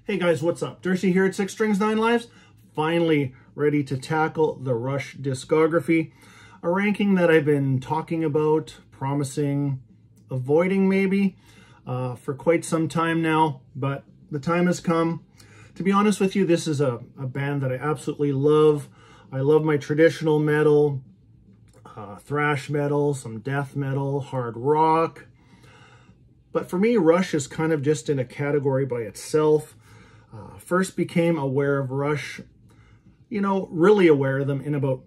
Hey guys, what's up? Darcy here at 6 Strings 9 Lives. Finally ready to tackle the Rush discography, a ranking that I've been talking about, promising, avoiding maybe, for quite some time now, but the time has come. To be honest with you, this is a band that I absolutely love. I love my traditional metal, thrash metal, some death metal, hard rock. But for me, Rush is kind of just in a category by itself. First became aware of Rush, really aware of them in about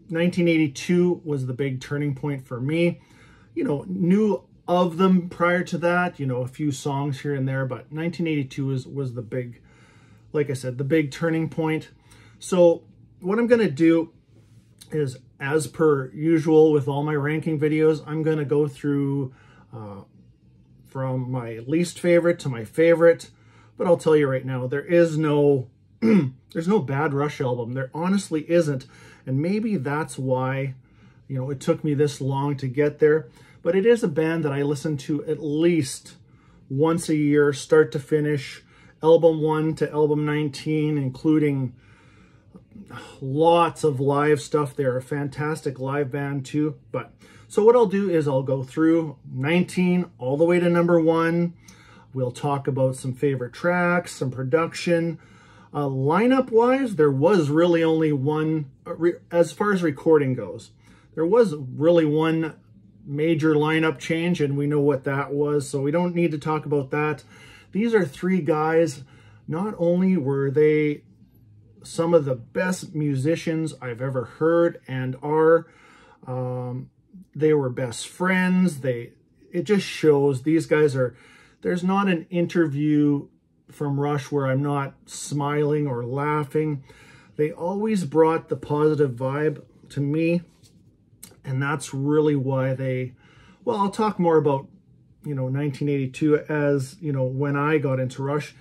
1982 was the big turning point for me. Knew of them prior to that, a few songs here and there, but 1982 was the big, like I said, the big turning point. So what I'm going to do is, as per usual with all my ranking videos, I'm going to go through from my least favorite to my favorite. But I'll tell you right now, there is no, there's no bad Rush album. There honestly isn't. And maybe that's why, it took me this long to get there. But it is a band that I listen to at least once a year, start to finish, album 1 to album 19, including lots of live stuff. They're a fantastic live band too. So what I'll do is I'll go through 19 all the way to number 1. We'll talk about some favorite tracks, some production. Lineup-wise, there was really only one, as far as recording goes, there was really one major lineup change, and we know what that was, so we don't need to talk about that. These are 3 guys. Not only were they some of the best musicians I've ever heard and are, they were best friends. It just shows these guys are... There's not an interview from Rush where I'm not smiling or laughing. They always brought the positive vibe to me, and that's really why they... Well, I'll talk more about, 1982 as, when I got into Rush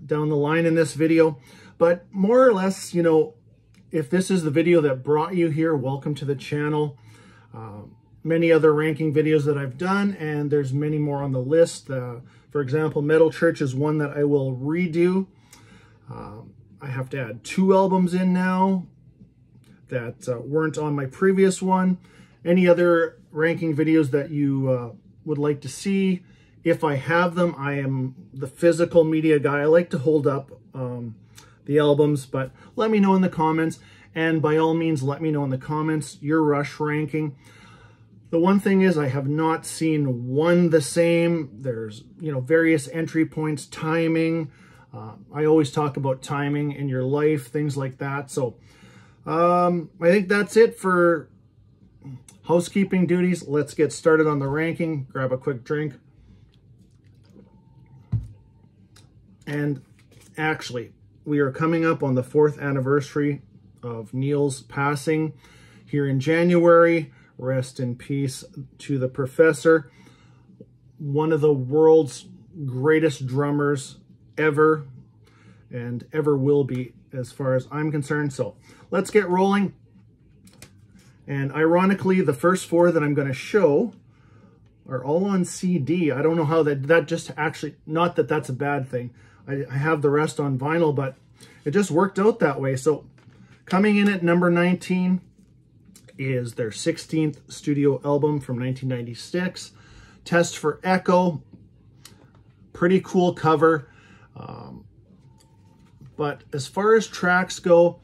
down the line in this video. But more or less, if this is the video that brought you here, welcome to the channel. Many other ranking videos that I've done, and there's many more on the list. For example, Metal Church is one that I will redo. I have to add 2 albums in now that weren't on my previous one. Any other ranking videos that you would like to see, if I have them, I am the physical media guy. I like to hold up the albums, but let me know in the comments. And by all means, let me know in the comments your Rush ranking. The one thing is I have not seen one the same. There's, various entry points, timing. I always talk about timing in your life, things like that. So I think that's it for housekeeping duties. Let's get started on the ranking. Grab a quick drink. And actually, we are coming up on the 4th anniversary of Neil's passing here in January. Rest in peace to the professor, one of the world's greatest drummers ever, and ever will be as far as I'm concerned. So let's get rolling. And ironically, the first 4 that I'm going to show are all on CD. I don't know how that just actually, not that that's a bad thing. I have the rest on vinyl, but it just worked out that way. So coming in at number 19 is their 16th studio album from 1996, Test for Echo. Pretty cool cover. But as far as tracks go,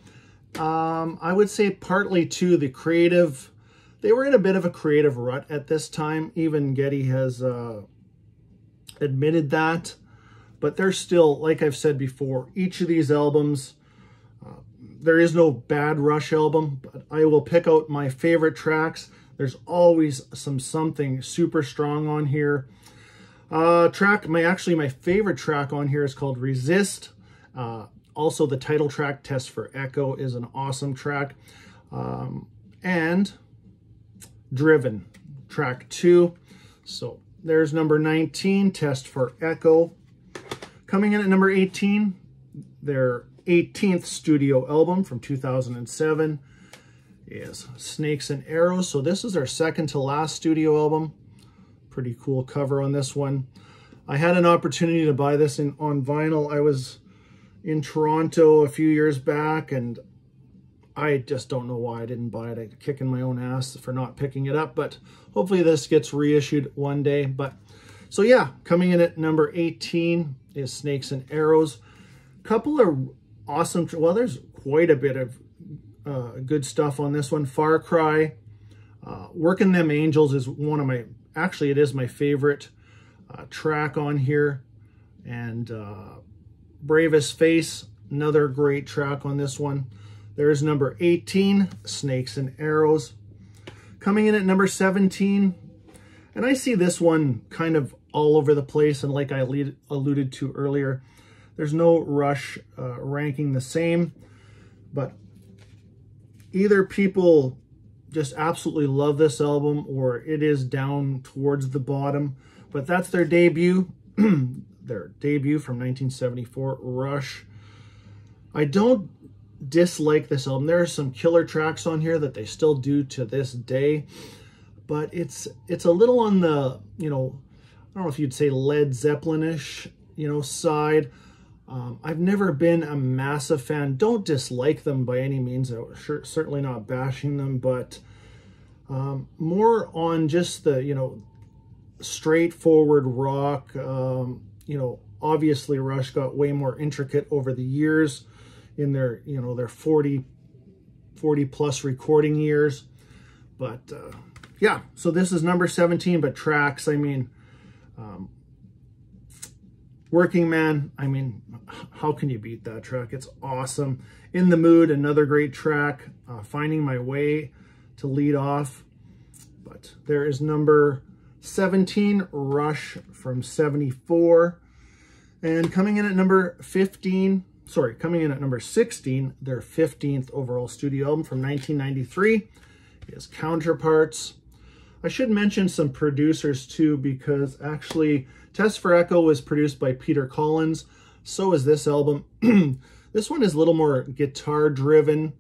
I would say partly too the creative, they were in a bit of a creative rut at this time. Even Getty has admitted that. But they're still, like I've said before, each of these albums, there is no bad Rush album, but I will pick out my favorite tracks. There's always something super strong on here. My favorite track on here is called Resist. Also, the title track, Test for Echo, is an awesome track. And Driven, track 2. So there's number 19, Test for Echo. Coming in at number 18, their 18th studio album from 2007 is Snakes and Arrows. So this is their second to last studio album. Pretty cool cover on this one. I had an opportunity to buy this on vinyl. I was in Toronto a few years back, and I just don't know why I didn't buy it. I'm kicking my own ass for not picking it up, but hopefully this gets reissued one day. But so yeah, coming in at number 18 is Snakes and Arrows. Couple of awesome, well, there's quite a bit of good stuff on this one. Far Cry, Working Them Angels is one of my, actually it is my favorite track on here. And Bravest Face, another great track on this one. There's number 18, Snakes and Arrows. Coming in at number 17, and I see this one kind of all over the place, and like I alluded to earlier, there's no rush ranking the same, but either people just absolutely love this album or it is down towards the bottom, but that's their debut, their debut from 1974, Rush. I don't dislike this album. There are some killer tracks on here that they still do to this day, but it's a little on the, you know, I don't know if you'd say Led Zeppelin-ish, you know, side. I've never been a massive fan. Don't dislike them by any means. Certainly not bashing them, but more on just the, you know, straightforward rock. You know, obviously Rush got way more intricate over the years in their, you know, their 40 plus recording years. But yeah, so this is number 17, but tracks, I mean, Working Man, I mean, how can you beat that track? It's awesome. In the Mood, another great track. Finding My Way to lead off. But there is number 17, Rush from 74. And coming in at number 16, their 15th overall studio album from 1993 is Counterparts. I should mention some producers too, because actually Test for Echo was produced by Peter Collins. So is this album. This one is a little more guitar driven,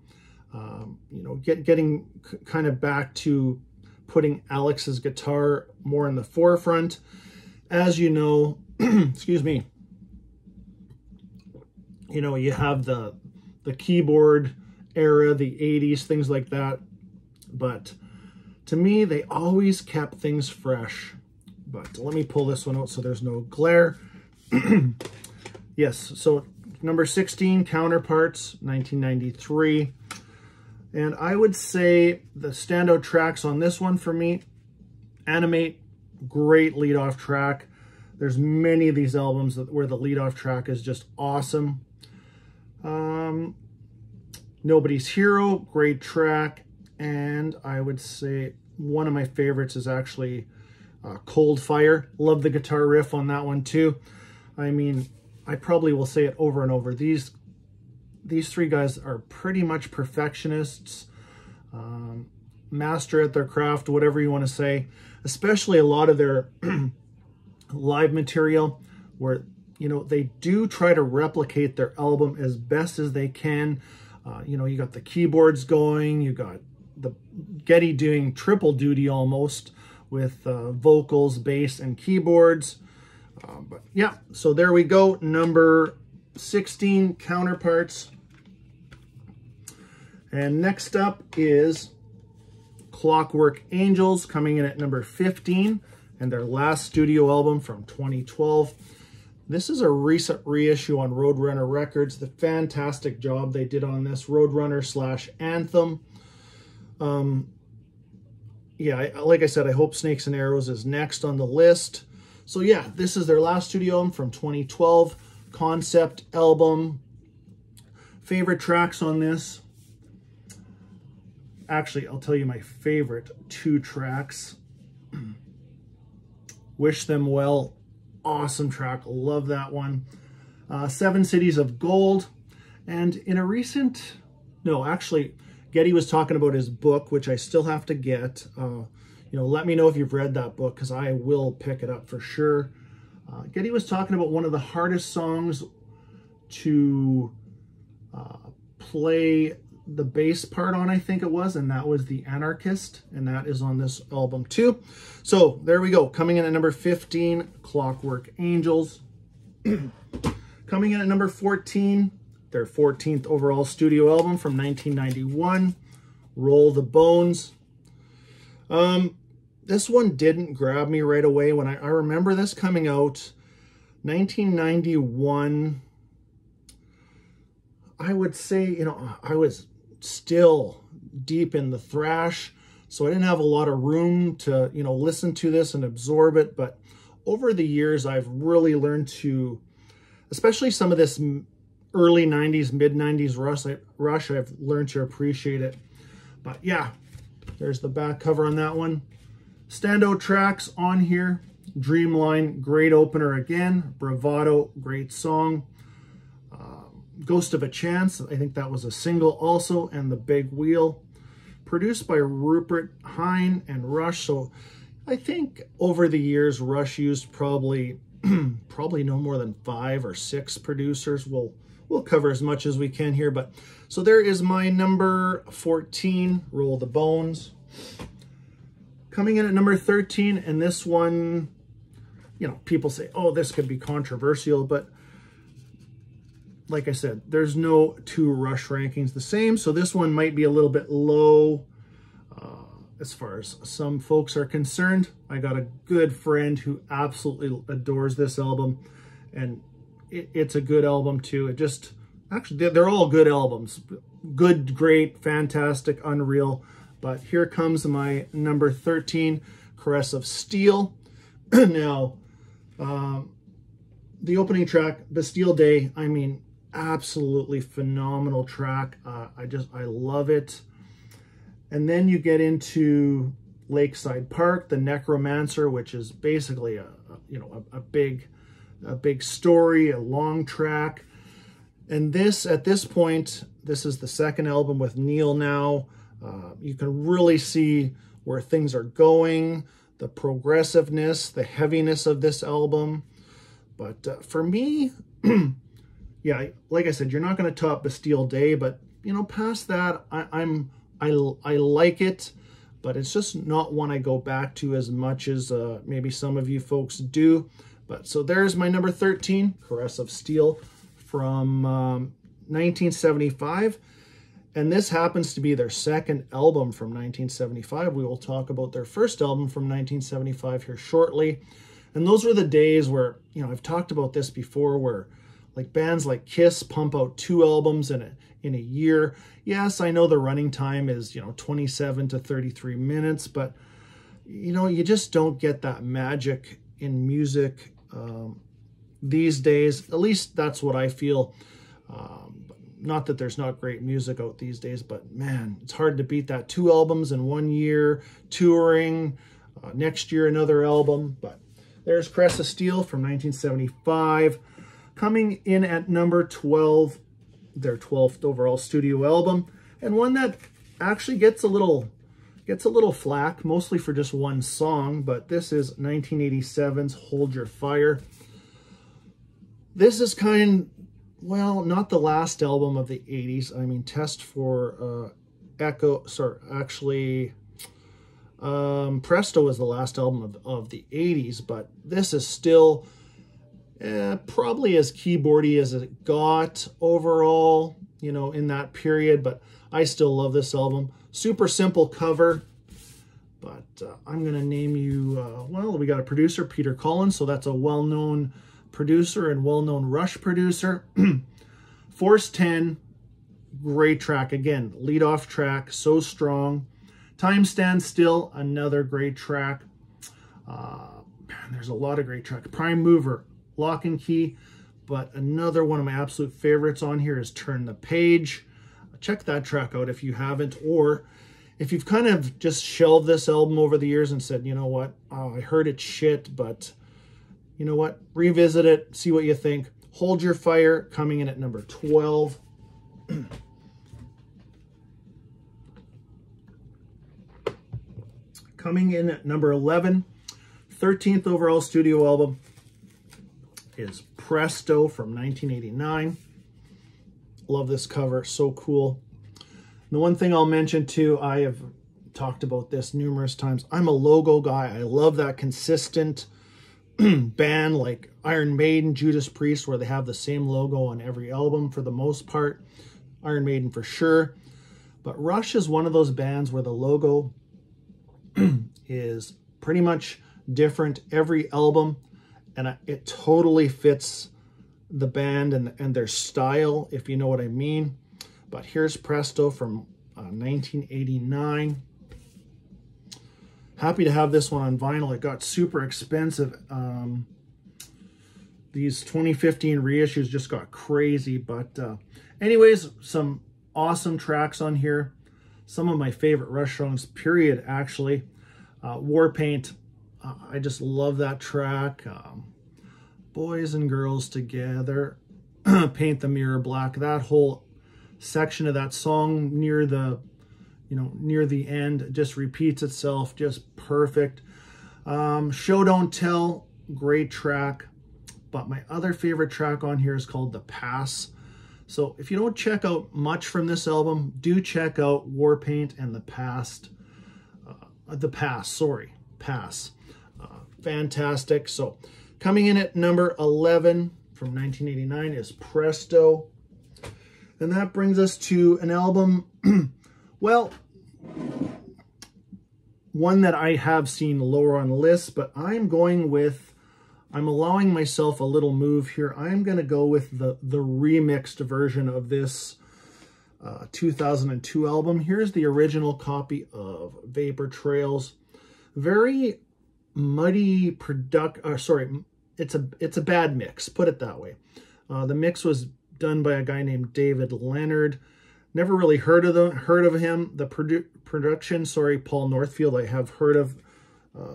you know, getting kind of back to putting Alex's guitar more in the forefront. As you know, excuse me, you know, you have the keyboard era, the 80s, things like that. But to me, they always kept things fresh. But let me pull this one out so there's no glare. Yes, so number 16, Counterparts, 1993. And I would say the standout tracks on this one for me, Animate, great lead-off track. There's many of these albums where the lead-off track is just awesome. Nobody's Hero, great track. And I would say one of my favorites is actually Cold Fire. Love the guitar riff on that one too. I mean, I probably will say it over and over. These three guys are pretty much perfectionists, master at their craft, whatever you want to say. Especially a lot of their live material where, you know, they do try to replicate their album as best as they can. You know, you got the keyboards going, you got the Geddy doing triple duty almost with vocals, bass, and keyboards. But yeah, so there we go. Number 16, Counterparts. And next up is Clockwork Angels, coming in at number 15, and their last studio album from 2012. This is a recent reissue on Roadrunner Records. The fantastic job they did on this, Roadrunner/Anthem. Yeah, like I said, I hope Snakes and Arrows is next on the list. So yeah, this is their last studio album from 2012, concept album. Favorite tracks on this? Actually, I'll tell you my favorite 2 tracks. Wish Them Well, awesome track, love that one. 7 Cities of Gold. And in a recent, no, actually, Geddy was talking about his book, which I still have to get. You know, let me know if you've read that book, because I will pick it up for sure. Geddy was talking about one of the hardest songs to play the bass part on, I think it was, and that was The Anarchist, and that is on this album too. So there we go. Coming in at number 15, Clockwork Angels. Coming in at number 14, their 14th overall studio album from 1991, Roll the Bones. This one didn't grab me right away. When I remember this coming out, 1991, I would say, you know, I was still deep in the thrash, so I didn't have a lot of room to, you know, listen to this and absorb it. But over the years, I've really learned to, especially some of this early 90s, mid 90s rush, I've learned to appreciate it. But yeah, there's the back cover on that one. Standout tracks on here: Dreamline, great opener again. Bravado, great song. Ghost of a Chance, I think that was a single also, and The Big Wheel. Produced by Rupert Hine and Rush. So I think over the years, Rush used probably no more than 5 or 6 producers. We'll cover as much as we can here. But so there is my number 14, Roll the Bones. Coming in at number 13, and this one, you know, people say, oh, this could be controversial, but like I said, there's no two Rush rankings the same, so this one might be a little bit low as far as some folks are concerned. I got a good friend who absolutely adores this album, and it's a good album too. It just, actually, they're all good albums. Good, great, fantastic, unreal. But here comes my number 13, Caress of Steel. Now, the opening track, Bastille Day, I mean, absolutely phenomenal track. I love it. And then you get into Lakeside Park, The Necromancer, which is basically a big story, a long track. And this, at this point, this is the second album with Neil now. You can really see where things are going, the progressiveness, the heaviness of this album. But for me, yeah, like I said, you're not going to top Bastille Day, but you know, past that, I like it, but it's just not one I go back to as much as maybe some of you folks do. But so there's my number 13, Caress of Steel, from 1975. And this happens to be their second album from 1975. We will talk about their first album from 1975 here shortly. And those were the days where, you know, I've talked about this before, where like bands like Kiss pump out 2 albums in a year. Yes, I know the running time is, 27 to 33 minutes, but, you just don't get that magic in music these days. At least that's what I feel. Not that there's not great music out these days, but man, it's hard to beat that. 2 albums in 1 year, touring, next year another album. But there's Caress of Steel from 1975. Coming in at number 12, their 12th overall studio album, and one that actually gets a little flack, mostly for just one song, but this is 1987's Hold Your Fire. This is well, not the last album of the 80s. I mean, Test for Presto was the last album of the 80s, but this is still probably as keyboardy as it got overall, in that period, but I still love this album. Super simple cover, but I'm going to name you, we got a producer, Peter Collins, so that's a well-known producer and well-known Rush producer. Force 10, great track. Again, lead-off track, so strong. Time Stands Still, another great track. There's a lot of great tracks. Prime Mover, Lock and Key, but another one of my absolute favorites on here is Turn the Page. Check that track out if you haven't, or if you've kind of just shelved this album over the years and said, you know what, I heard it's shit, but you know what, revisit it, see what you think. Hold Your Fire, coming in at number 12. Coming in at number 11, 13th overall studio album, is Presto from 1989. Love this cover, so cool. The one thing I'll mention too, I have talked about this numerous times. I'm a logo guy. I love that consistent band like Iron Maiden, Judas Priest, where they have the same logo on every album for the most part. Iron Maiden for sure. But Rush is one of those bands where the logo is pretty much different every album, and it totally fits the band and their style, if you know what I mean. But here's Presto from 1989. Happy to have this one on vinyl. It got super expensive. These 2015 reissues just got crazy. But anyways, some awesome tracks on here. Some of my favorite Rush songs, period, actually. Warpaint, I just love that track. Boys and Girls Together, Paint the Mirror Black. That whole section of that song near the end just repeats itself, just perfect. Show Don't Tell, great track. But my other favorite track on here is called The Pass. So if you don't check out much from this album, do check out Warpaint and The Pass. Fantastic. So coming in at number 11 from 1989 is Presto. And that brings us to an album, well, one that I have seen lower on the list, but I'm allowing myself a little move here. I'm going to go with the remixed version of this 2002 album. Here's the original copy of Vapor Trails. Very muddy it's a bad mix, put it that way. The mix was done by a guy named David Leonard. Never really heard of him. The production, Paul Northfield, I have heard of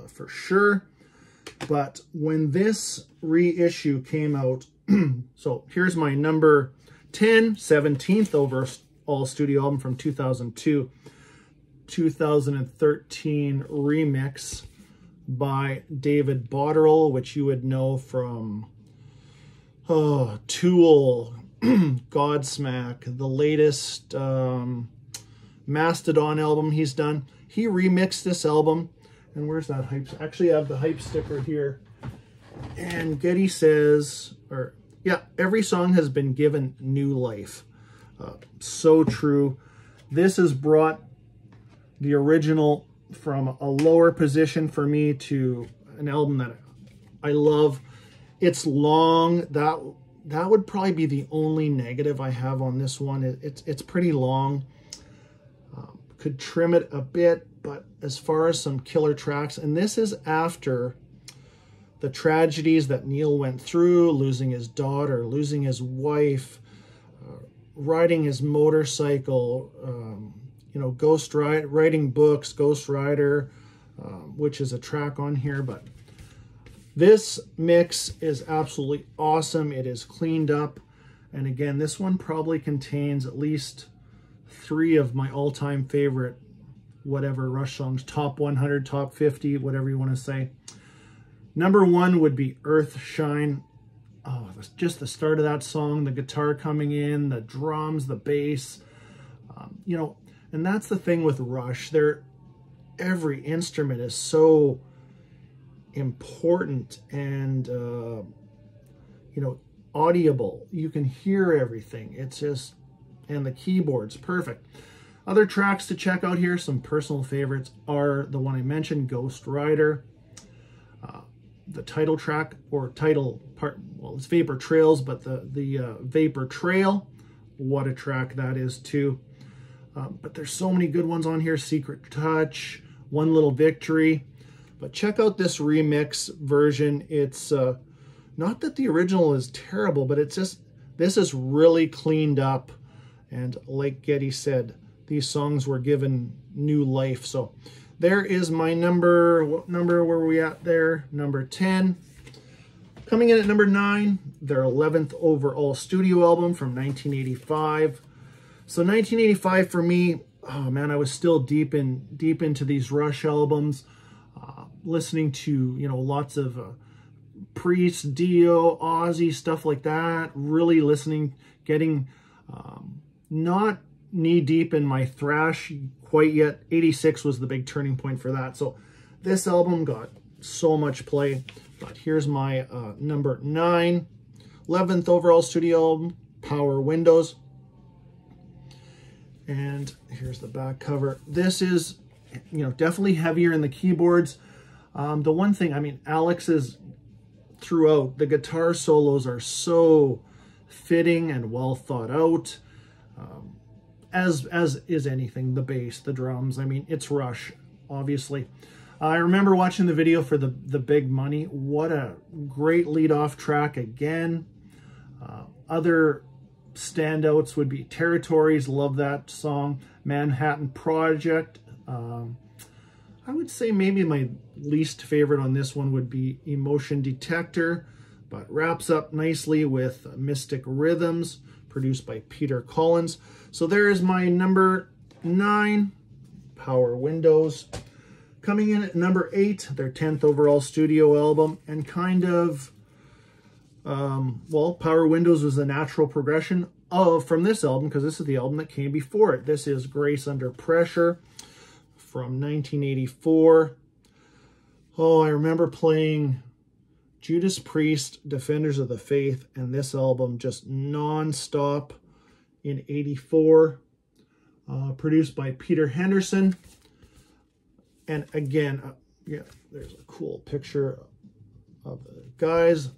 for sure. But when this reissue came out, so here's my number 10, 17th overall studio album from 2002, 2013 remix by David Botterill, which you would know from Tool, Godsmack, the latest Mastodon album he's done. He remixed this album. And where's that hype? Actually, I have the hype sticker here. And Getty says, every song has been given new life. So true. This has brought the original from a lower position for me to an album that I love. It's long. That would probably be the only negative I have on this one. It's pretty long. Could trim it a bit, but as far as some killer tracks, and this is after the tragedies that Neil went through, losing his daughter, losing his wife, riding his motorcycle, writing books, Ghost Rider, which is a track on here. But this mix is absolutely awesome. It is cleaned up. And again, this one probably contains at least 3 of my all-time favorite Rush songs, top 100, top 50, whatever you want to say. Number 1 would be Earth Shine. Oh, just the start of that song, the guitar coming in, the drums, the bass, and that's the thing with Rush. Every instrument is so important and, audible. You can hear everything. It's just, and the keyboard's perfect. Other tracks to check out here, some personal favorites are the one I mentioned, Ghost Rider. The title track, or title part, well, it's Vapor Trails, but the Vapor Trail, what a track that is too. But there's so many good ones on here, Secret Touch, One Little Victory. But check out this remix version. It's not that the original is terrible, but it's just, this is really cleaned up. And like Getty said, these songs were given new life. So there is my number. What number were we at there? Number 10. Coming in at number 9, their 11th overall studio album from 1985. So 1985 for me, oh man, I was still deep into these Rush albums, listening to, lots of Priest, Dio, Ozzy, stuff like that. Really listening, getting not knee deep in my thrash quite yet. 86 was the big turning point for that. So this album got so much play. But here's my number 9, 11th overall studio album, Power Windows. And here's the back cover. This is, you know, definitely heavier in the keyboards. The one thing, I mean, Alex's throughout, the guitar solos are so fitting and well thought out. As is anything, the bass, the drums. I mean, it's Rush, obviously. I remember watching the video for the Big Money. What a great lead-off track again. Other standouts would be Territories, love that song. Manhattan Project. I would say maybe my least favorite on this one would be Emotion Detector, but wraps up nicely with Mystic Rhythms, produced by Peter Collins. So there is my number 9, Power Windows. Coming in at number 8, their 10th overall studio album, and kind of, well, Power Windows was a natural progression from this album, because this is the album that came before it. This is Grace Under Pressure from 1984. Oh, I remember playing Judas Priest, Defenders of the Faith, and this album just non-stop in 84. Produced by Peter Henderson. And again, yeah, there's a cool picture of the guys.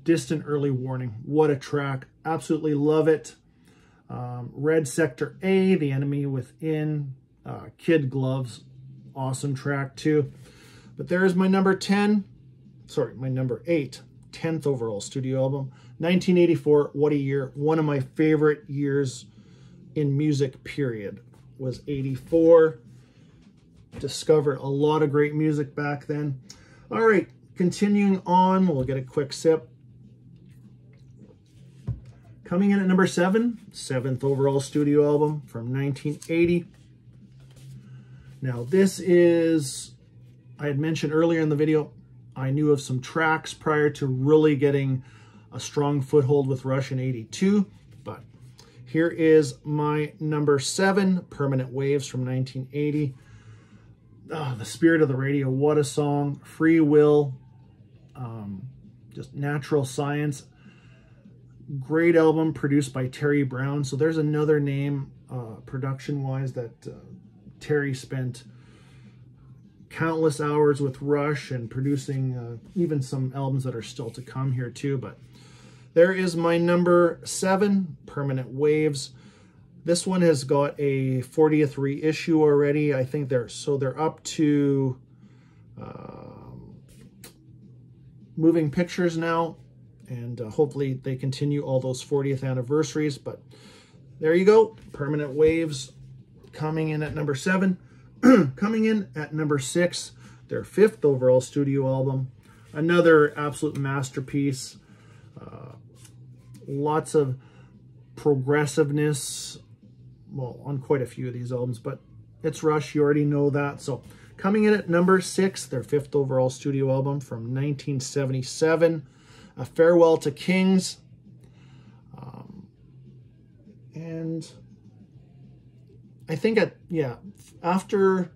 Distant Early Warning. What a track. Absolutely love it. Red Sector A, The Enemy Within. Kid Gloves. Awesome track too. But there's my number 10. Sorry, my number 8. 10th overall studio album. 1984. What a year. One of my favorite years in music, period, was 84. Discovered a lot of great music back then. All right, continuing on, we'll get a quick sip. Coming in at number 7, 7th overall studio album from 1980. Now this is, I had mentioned earlier in the video, I knew of some tracks prior to really getting a strong foothold with Rush in 82, but here is my number 7, Permanent Waves from 1980. Oh, The Spirit of the Radio, what a song. Free Will, just Natural Science. Great album produced by Terry Brown. So there's another name production-wise that Terry spent countless hours with Rush and producing even some albums that are still to come here too. But there is my number 7, Permanent Waves. This one has got a 40th reissue already. I think they're up to Moving Pictures now, and hopefully they continue all those 40th anniversaries. But there you go, Permanent Waves coming in at number 7. Coming in at number 6, their 5th overall studio album. Another absolute masterpiece. Lots of progressiveness, well, on quite a few of these albums, but it's Rush, you already know that. So coming in at number 6, their 5th overall studio album from 1977, A Farewell to Kings. And I think after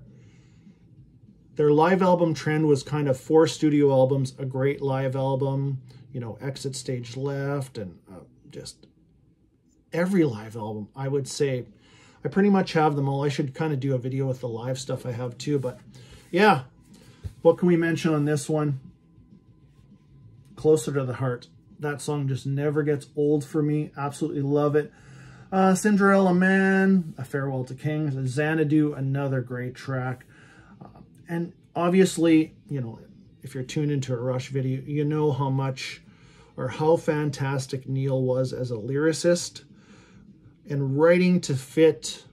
their live album trend was kind of 4 studio albums, a great live album, you know, Exit Stage Left, and just every live album, I would say. I pretty much have them all. I should kind of do a video with the live stuff I have too, but yeah, what can we mention on this one? Closer to the Heart. That song just never gets old for me. Absolutely love it. Cinderella Man, A Farewell to Kings, Xanadu, another great track. And obviously, you know, if you're tuned into a Rush video, you know how much or how fantastic Neil was as a lyricist and writing to fit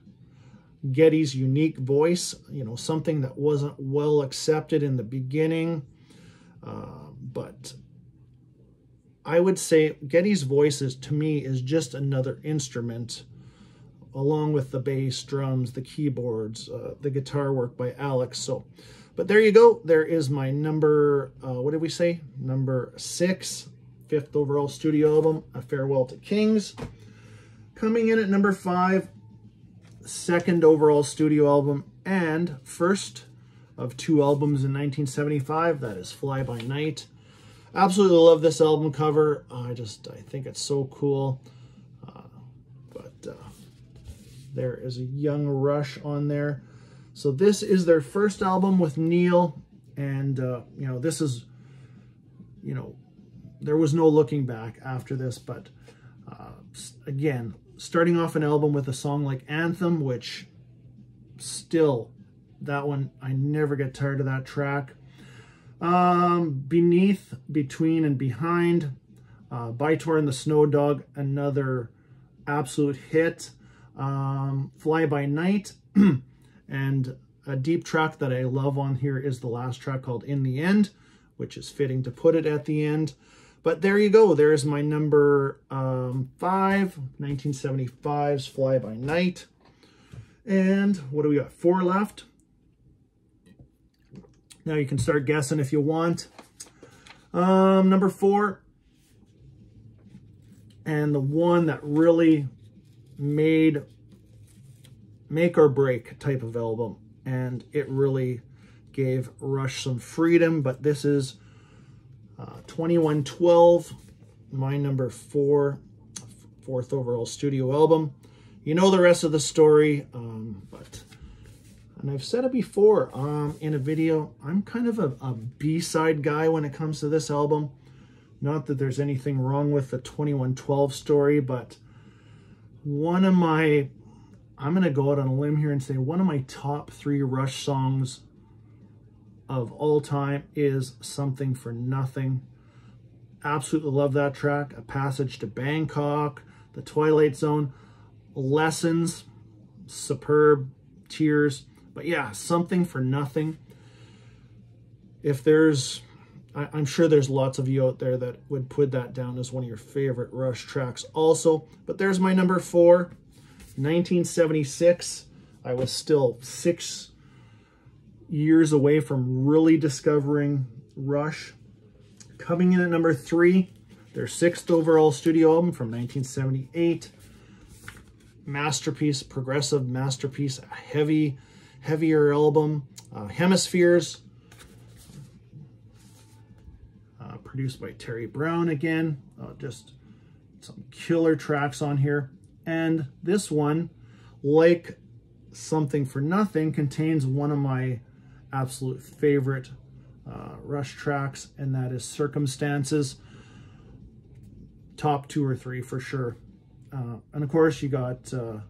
Geddy's unique voice, you know, something that wasn't well accepted in the beginning. But I would say Geddy's voice to me is just another instrument, along with the bass, drums, the keyboards, the guitar work by Alex. So, but there you go. There is my number, what did we say? Number 6, 5th overall studio album, A Farewell to Kings. Coming in at number 5, second overall studio album and first of 2 albums in 1975. That is Fly By Night. Absolutely love this album cover. I think it's so cool. There is a young Rush on there. So this is their first album with Neil, and you know, this is, you know, there was no looking back after this, but again, starting off an album with a song like Anthem, which still, that one, I never get tired of that track. Beneath, Between, and Behind, Bytor and the Snow Dog, another absolute hit. Fly By Night, and a deep track that I love on here is the last track called In the End, which is fitting to put it at the end. But there you go. There's my number 5, 1975's Fly By Night. And what do we got? 4 left. Now you can start guessing if you want. Number 4, and the one that really make or break type of album, and it really gave Rush some freedom, but this is 2112, my number 4, 4th overall studio album. You know the rest of the story, and I've said it before in a video, I'm kind of a B-side guy when it comes to this album. Not that there's anything wrong with the 2112 story, but one of my, I'm going to go out on a limb here and say one of my top 3 Rush songs of all time is Something for Nothing. Absolutely love that track. A Passage to Bangkok, The Twilight Zone, Lessons, superb, Tears. But yeah, Something for Nothing. If there's, I'm sure there's lots of you out there that would put that down as one of your favorite Rush tracks also. But there's my number 4, 1976. I was still 6 years away from really discovering Rush. Coming in at number 3, their 6th overall studio album from 1978. Masterpiece, progressive masterpiece, a heavier album. Hemispheres. Produced by Terry Brown again. Just some killer tracks on here. And this one, like Something for Nothing, contains one of my absolute favorite Rush tracks, and that is Circumstances. Top 2 or 3 for sure. And of course you got the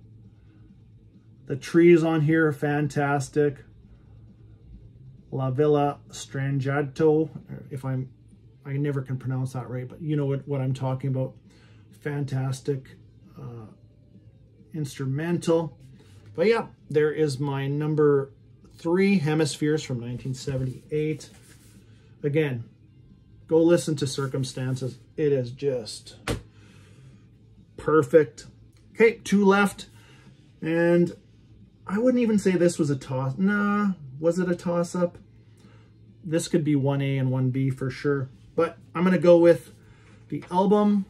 trees on here, fantastic. La Villa Strangiato, I never can pronounce that right, but you know what I'm talking about. Fantastic instrumental. But yeah, there is my number 3, Hemispheres from 1978. Again, go listen to Circumstances. It is just perfect. Okay, 2 left. And I wouldn't even say this was a toss. Nah, was it a toss-up? This could be 1A and 1B for sure. But I'm going to go with the album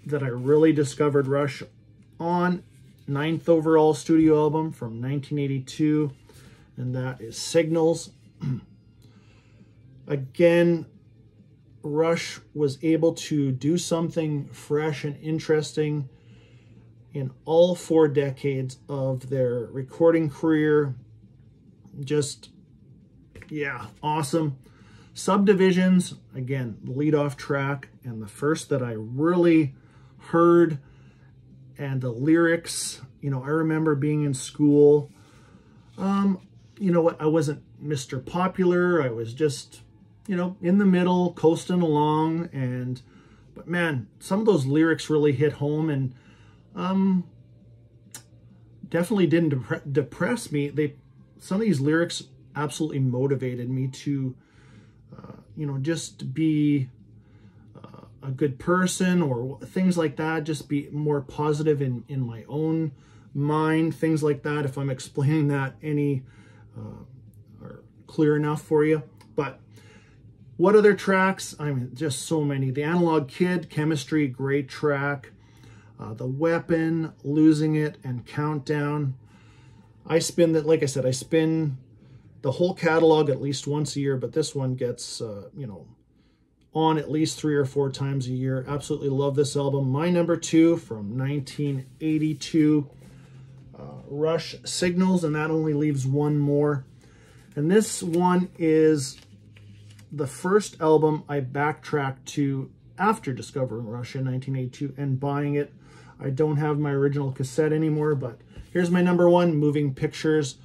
that I really discovered Rush on, 9th overall studio album from 1982, and that is Signals. Again, Rush was able to do something fresh and interesting in all 4 decades of their recording career. Just, yeah, awesome. Subdivisions, again, the lead-off track, and the first that I really heard, and the lyrics, you know, I remember being in school. You know what, I wasn't Mr. Popular, I was just, you know, in the middle, coasting along, but man, some of those lyrics really hit home, and definitely didn't depress me. Some of these lyrics absolutely motivated me to, you know, just be a good person or things like that, just be more positive in my own mind, things like that, if I'm explaining that any or clear enough for you. But what other tracks? I mean, just so many. The Analog Kid, Chemistry, great track. The Weapon, Losing It, and Countdown. I spin that, like I said, I spin the whole catalog at least once a year, but this one gets, you know, on at least 3 or 4 times a year. Absolutely love this album. My number 2 from 1982, Rush Signals, and that only leaves one more. And this one is the first album I backtracked to after discovering Rush in 1982 and buying it. I don't have my original cassette anymore, but here's my number 1, Moving Pictures.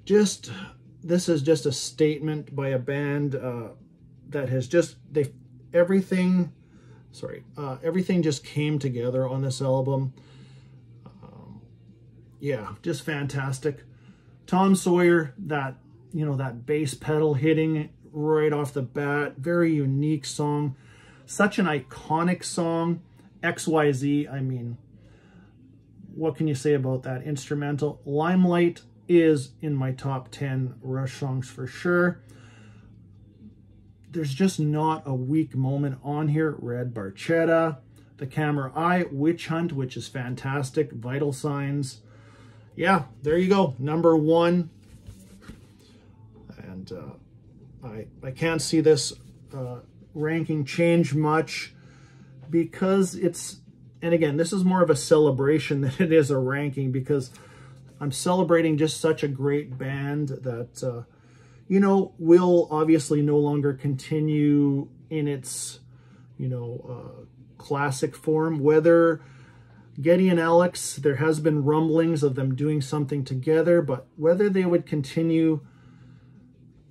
This is just a statement by a band that has just, everything just came together on this album. Yeah, just fantastic. Tom Sawyer, that, you know, that bass pedal hitting right off the bat, very unique song. Such an iconic song. XYZ, I mean, what can you say about that instrumental? Limelight is in my top 10 Rush songs for sure. There's just not a weak moment on here. Red Barchetta, The Camera Eye, Witch Hunt, which is fantastic, Vital Signs. Yeah, there you go, number 1. And I can't see this ranking change much because it's, and again, this is more of a celebration than it is a ranking, because I'm celebrating just such a great band that, you know, will obviously no longer continue in its, you know, classic form. Whether Geddy and Alex, there has been rumblings of them doing something together, but whether they would continue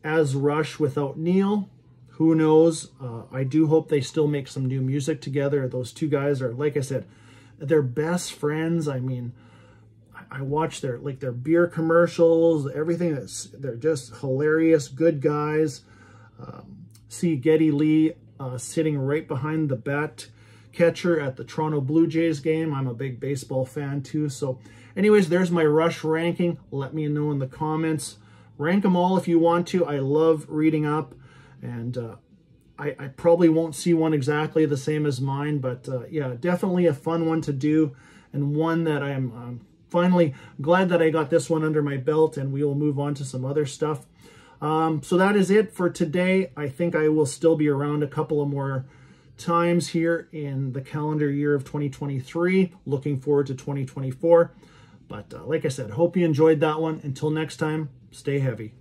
as Rush without Neil, who knows? I do hope they still make some new music together. Those two guys are, like I said, they're best friends. I mean, I watch their beer commercials, everything. They're just hilarious, good guys. See Geddy Lee sitting right behind the bat catcher at the Toronto Blue Jays game. I'm a big baseball fan too. So anyways, there's my Rush ranking. Let me know in the comments. Rank them all if you want to. I love reading up, and I probably won't see one exactly the same as mine, but yeah, definitely a fun one to do, and one that I'm finally glad that I got this one under my belt, and we will move on to some other stuff. So that is it for today. I think I will still be around a couple of more times here in the calendar year of 2023. Looking forward to 2024. But like I said, hope you enjoyed that one. Until next time, stay heavy.